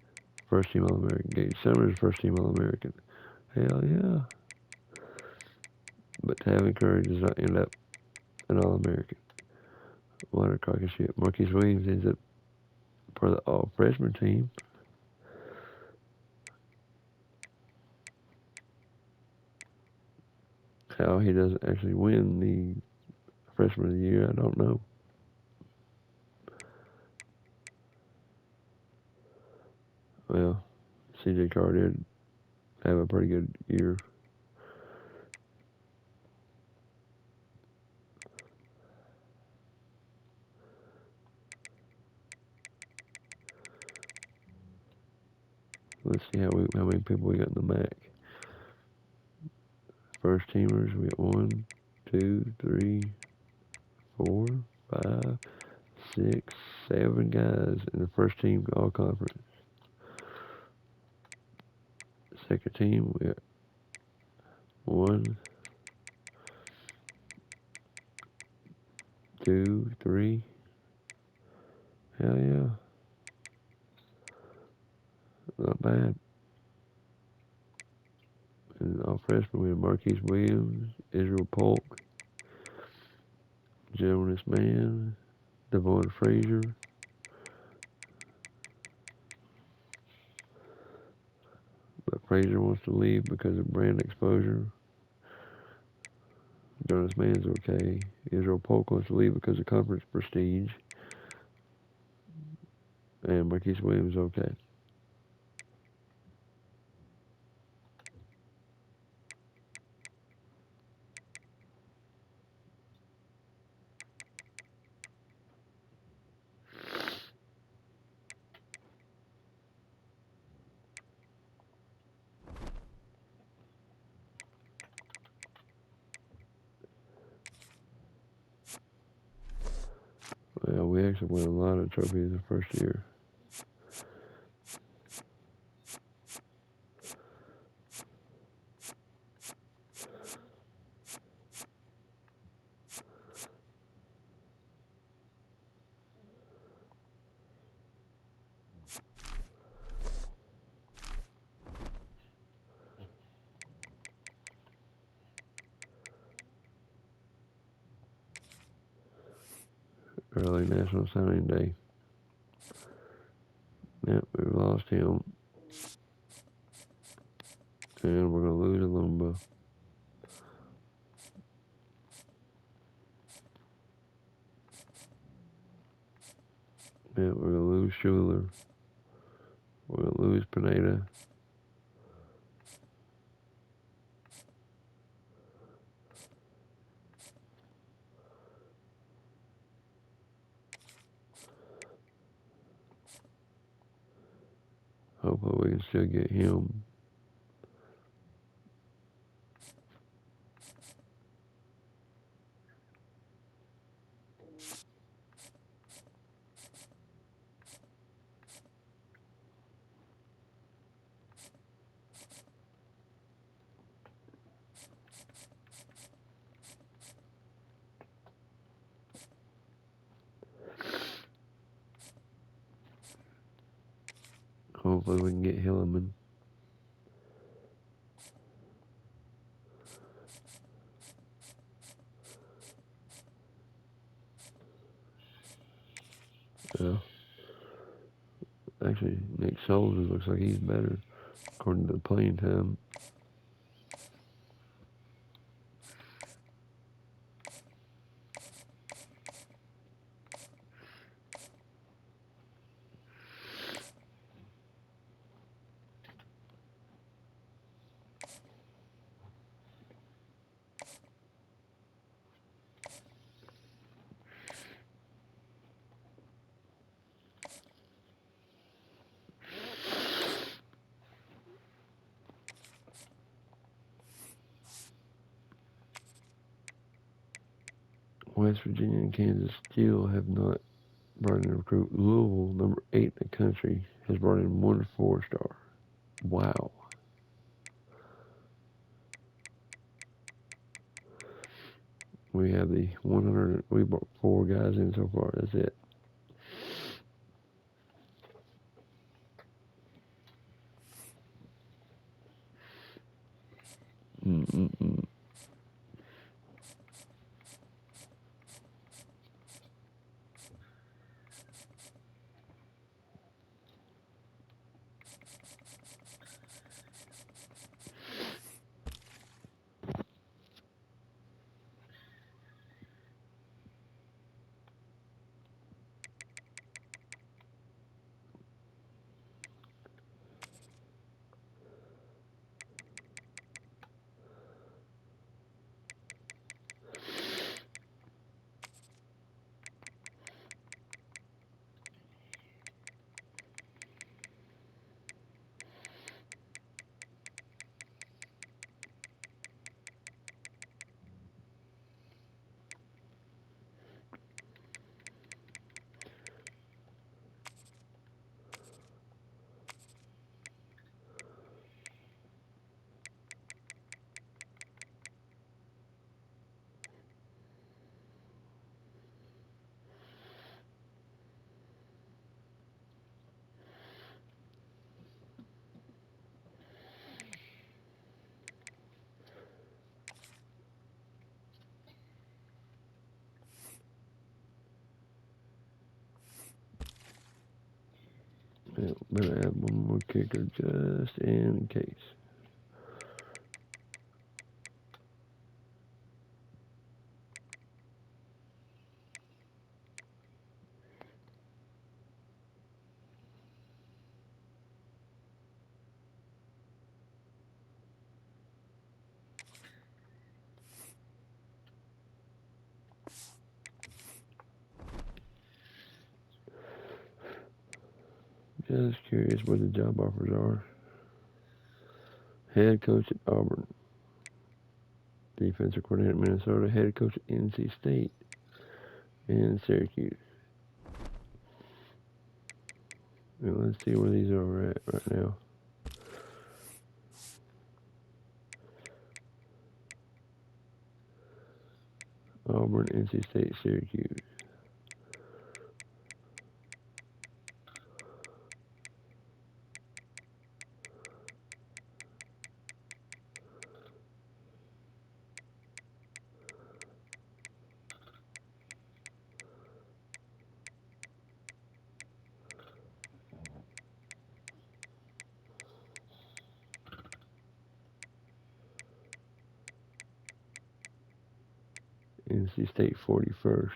Speaker 1: First-team All-American. Gage Summers, first-team All-American. Hell yeah. But Tavon Curry does not end up an All-American. What a crock of shit. Marquise Williams ends up for the All-Freshman team. How he doesn't actually win the Freshman of the Year, I don't know. Well, C.J. Carr did have a pretty good year. Let's see how many people we got in the MAC. First teamers, we got 1, 2, 3, 4, 5, 6, 7 guys in the first team all conference. Second team, we got 1, 2, 3. Hell yeah. Not bad. And all freshmen, we have Marquise Williams, Israel Polk, Jonas Mann, Devon Frazier. But Frazier wants to leave because of brand exposure. Jonas Mann's okay. Israel Polk wants to leave because of conference prestige. And Marquise Williams okay. Well, we actually won a lot of trophies the first year. Early National Signing Day. Yep, we lost him. And we're going to lose Alumba. Yep, we're going to lose Schuler. We're going to lose Pineda. Hopefully we can still get him. Hopefully we can get Hilleman. Actually, Nick Soldier looks like he's better, according to the playing time. West Virginia and Kansas still have not brought in a recruit. Louisville, number 8 in the country, has brought in 1 4-star. Wow. We have the 100. We brought 4 guys in so far. That's it. Mm-mm-mm. Yeah, better add one more kicker just in case. Just curious what the job offers are. Head coach at Auburn. Defensive coordinator at Minnesota. Head coach at NC State. And Syracuse. Now let's see where these are at right now. Auburn, NC State, Syracuse. NC State 41st.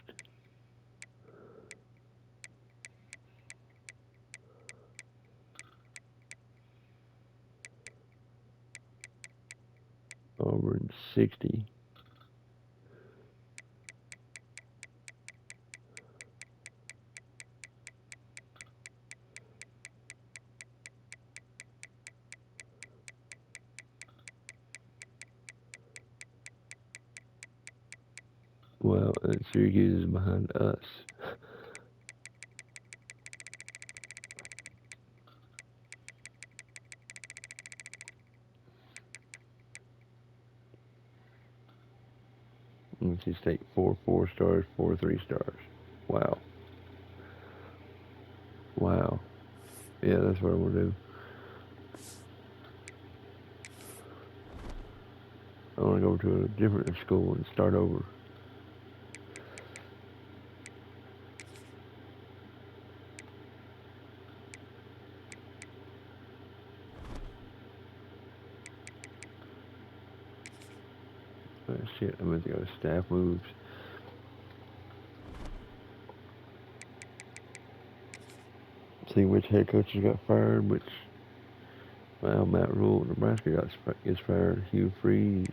Speaker 1: Auburn 60. Well, and Syracuse is behind us. NC State 4 stars, 4 3 stars. Wow. Wow. Yeah, that's what I want to do. I want to go to a different school and start over. Shit, I'm going to go to staff moves. See which head coaches got fired, which, well, Matt Rule, Nebraska gets fired. Hugh Freeze,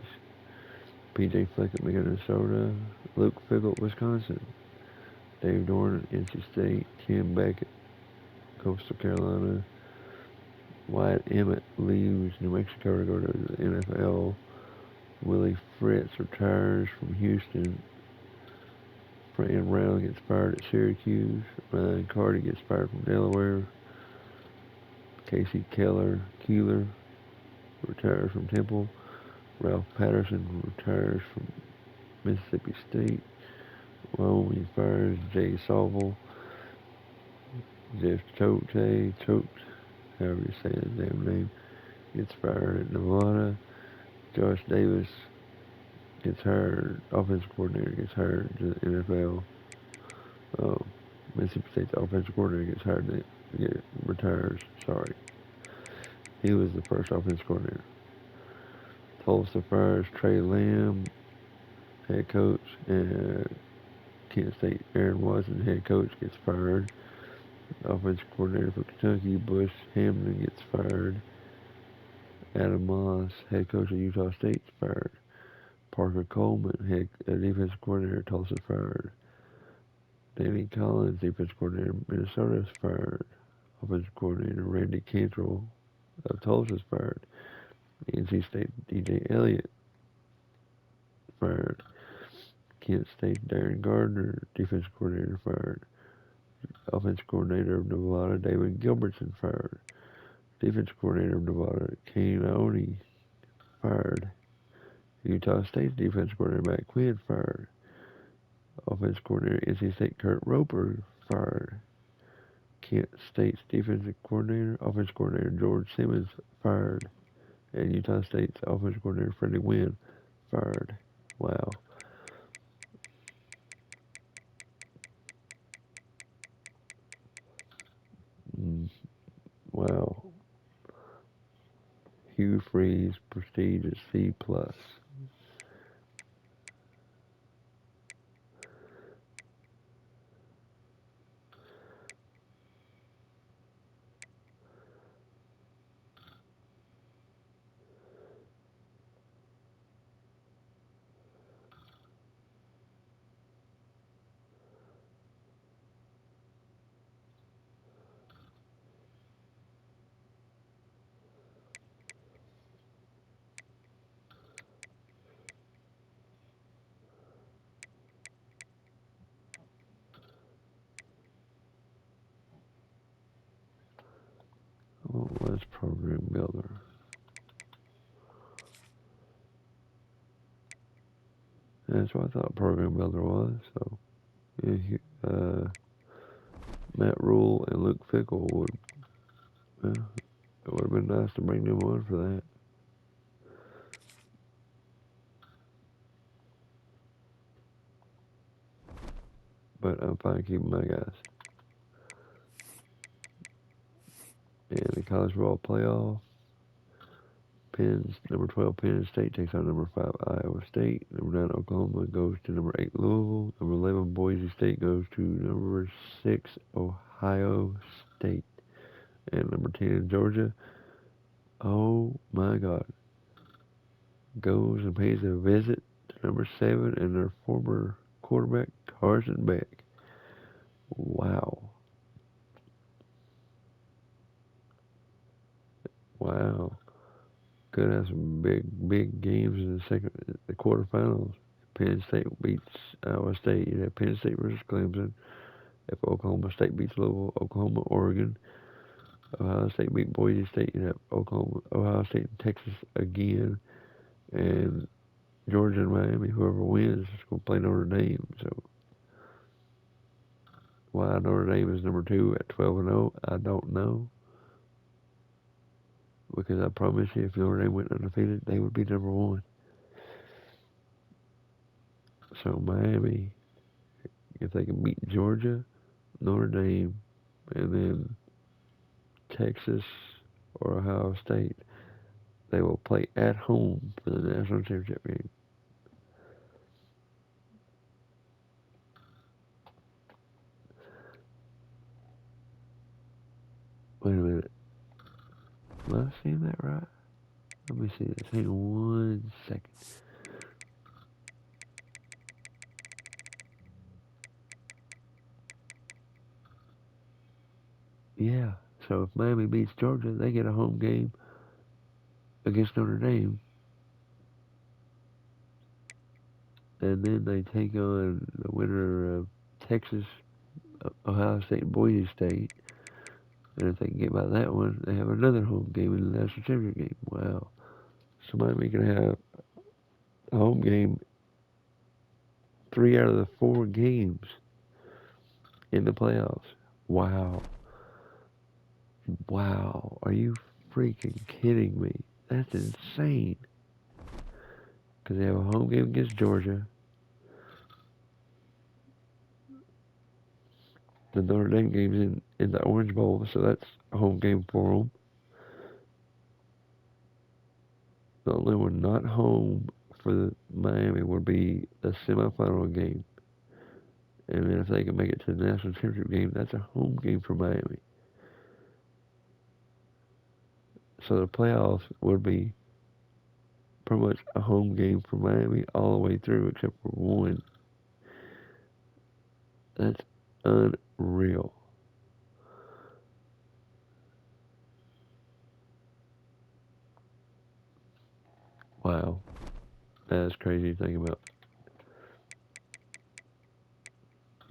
Speaker 1: P.J. Fleck at Minnesota, Luke Fickle, Wisconsin, Dave Dorn at NC State, Kim Beckett, Coastal Carolina, Wyatt Emmett leaves New Mexico to go to the NFL. Willie Fritz retires from Houston. Fran Brown gets fired at Syracuse. Ryan Carter gets fired from Delaware. Casey Keeler retires from Temple. Ralph Patterson retires from Mississippi State. Wyoming fires Jay Sauvel. Jeff Choate, however you say his damn name, gets fired at Nevada. Josh Davis gets hired, offensive coordinator gets hired to the NFL. Mississippi State's offensive coordinator gets hired, retires. Sorry. He was the first offensive coordinator. Tulsa fires Trey Lamb, head coach, and Kent State Aaron Watson, head coach, gets fired. Offensive coordinator for Kentucky, Bush Hamlin, gets fired. Adam Moss, head coach of Utah State, fired. Parker Coleman, defensive coordinator, Tulsa, fired. Danny Collins, defensive coordinator, Minnesota, is fired. Offensive coordinator Randy Cantrell of Tulsa is fired. NC State DJ Elliott fired. Kent State Darren Gardner, defensive coordinator, fired. Offensive coordinator of Nevada David Gilbertson, fired. Defensive coordinator of Nevada Kane Oni, fired. Utah State defensive coordinator Matt Quinn, fired. Offensive coordinator NC State Kurt Roper, fired. Kent State's defensive coordinator, offensive coordinator George Simmons, fired. And Utah State's offensive coordinator Freddie Wynn, fired. Wow. Hugh Freeze, prestige is C+. What was Program Builder? That's what I thought Program Builder was. So, yeah, Matt Rule and Luke Fickle would, well, it would have been nice to bring them on for that. But I'm fine keeping my guys. And the college ball playoff, number 12 Penn State takes on number 5 Iowa State. Number 9 Oklahoma goes to number 8 Louisville. Number 11 Boise State goes to number 6 Ohio State. And number 10 Georgia, oh my God, goes and pays a visit to number 7 and their former quarterback Carson Beck. Wow. Wow. Could have some big games in the quarterfinals. Penn State beats Iowa State. You have Penn State versus Clemson. If Oklahoma State beats Louisville, Oklahoma, Oregon. Ohio State beat Boise State. You have Ohio State, and Texas again, and Georgia and Miami. Whoever wins is going to play Notre Dame. So why Notre Dame is number 2 at 12-0, I don't know. Because I promise you, if Notre Dame went undefeated, they would be number 1. So Miami, if they can beat Georgia, Notre Dame, and then Texas or Ohio State, they will play at home for the national championship game. Wait a minute. Am I seeing that right? Let me see this. Hang on 1 second. Yeah. So if Miami beats Georgia, they get a home game against Notre Dame. And then they take on the winner of Texas, Ohio State, and Boise State. And if they can get by that one, they have another home game in the national championship game. Wow. So Miami can have a home game 3 out of the 4 games in the playoffs. Wow. Wow. Are you freaking kidding me? That's insane. Because they have a home game against Georgia. The Notre Dame game's in the Orange Bowl, so that's a home game for them. The only one not home for the Miami would be the semifinal game. And then if they can make it to the national championship game, that's a home game for Miami. So the playoffs would be pretty much a home game for Miami all the way through except for one. That's unreal. Wow. That's crazy to think about.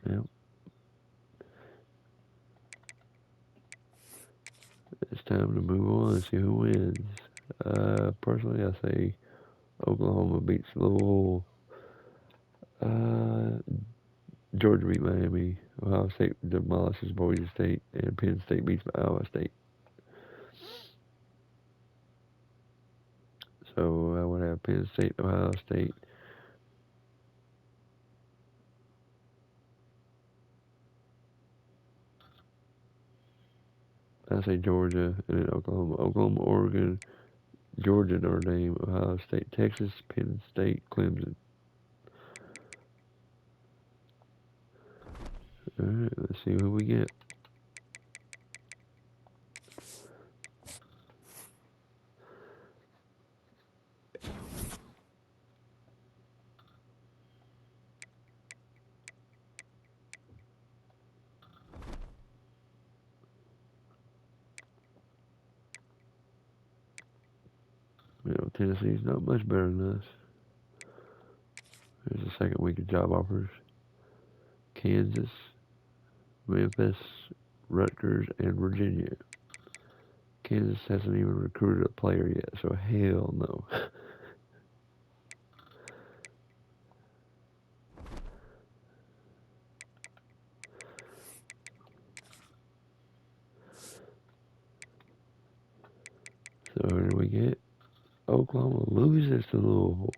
Speaker 1: Yep. It's time to move on and see who wins. Personally, I say Oklahoma beats Louisville. Uh, Georgia beat Miami. Ohio State demolishes Boise State, and Penn State beats Iowa State. So I would have Penn State, Ohio State. I say Georgia, and then Oklahoma, Oregon, Georgia, Notre Dame, Ohio State, Texas, Penn State, Clemson. All right, let's see who we get. Tennessee's not much better than us. There's the second week of job offers. Kansas, Memphis, Rutgers, and Virginia. Kansas hasn't even recruited a player yet, so hell no. So who do we get? Oklahoma loses to Louisville.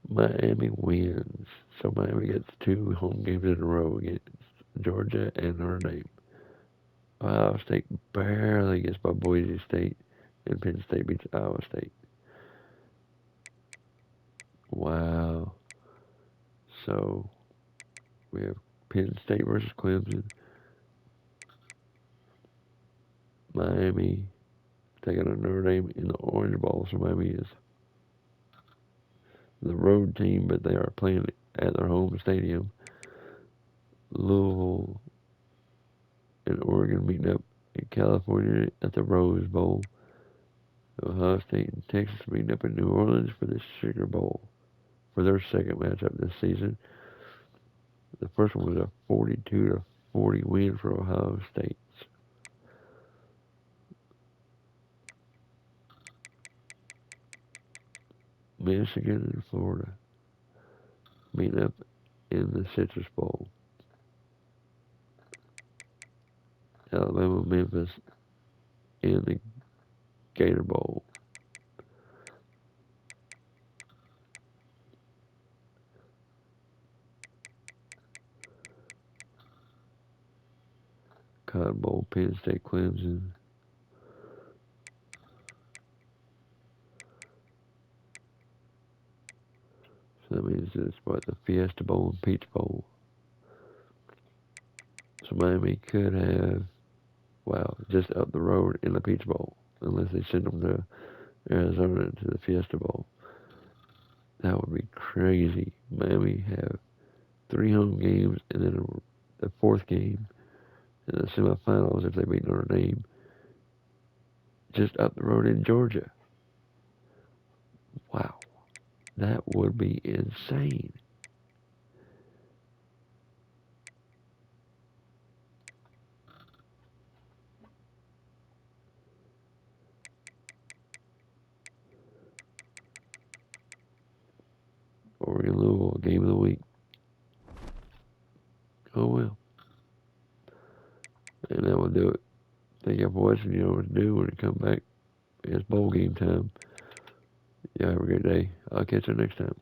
Speaker 1: Miami wins. So Miami gets 2 home games in a row against Georgia and Notre Dame. Ohio State barely gets by Boise State, and Penn State beats Iowa State. Wow. So we have Penn State versus Clemson. Miami taking on Notre Dame in the Orange Bowl. So Miami is the road team, but they are playing at their home stadium. Louisville and Oregon meeting up in California at the Rose Bowl. Ohio State and Texas meeting up in New Orleans for the Sugar Bowl for their second matchup this season. The first one was a 42-40 win for Ohio State. Michigan and Florida meeting up in the Citrus Bowl. Alabama, Memphis in the Gator Bowl. Cotton Bowl, Penn State, Clemson. So that means it's what, the Fiesta Bowl and Peach Bowl. So Miami could have, wow, just up the road in the Peach Bowl, unless they send them to Arizona to the Fiesta Bowl. That would be crazy. Miami have 3 home games, and then the 4th game in the semifinals if they beat Notre Dame, just up the road in Georgia. Wow, that would be insane. Oregon Louisville, game of the week. Oh well. And that will do it. Thank you for watching. You know what to do when you come back. It's bowl game time. Y'all have a great day. I'll catch you next time.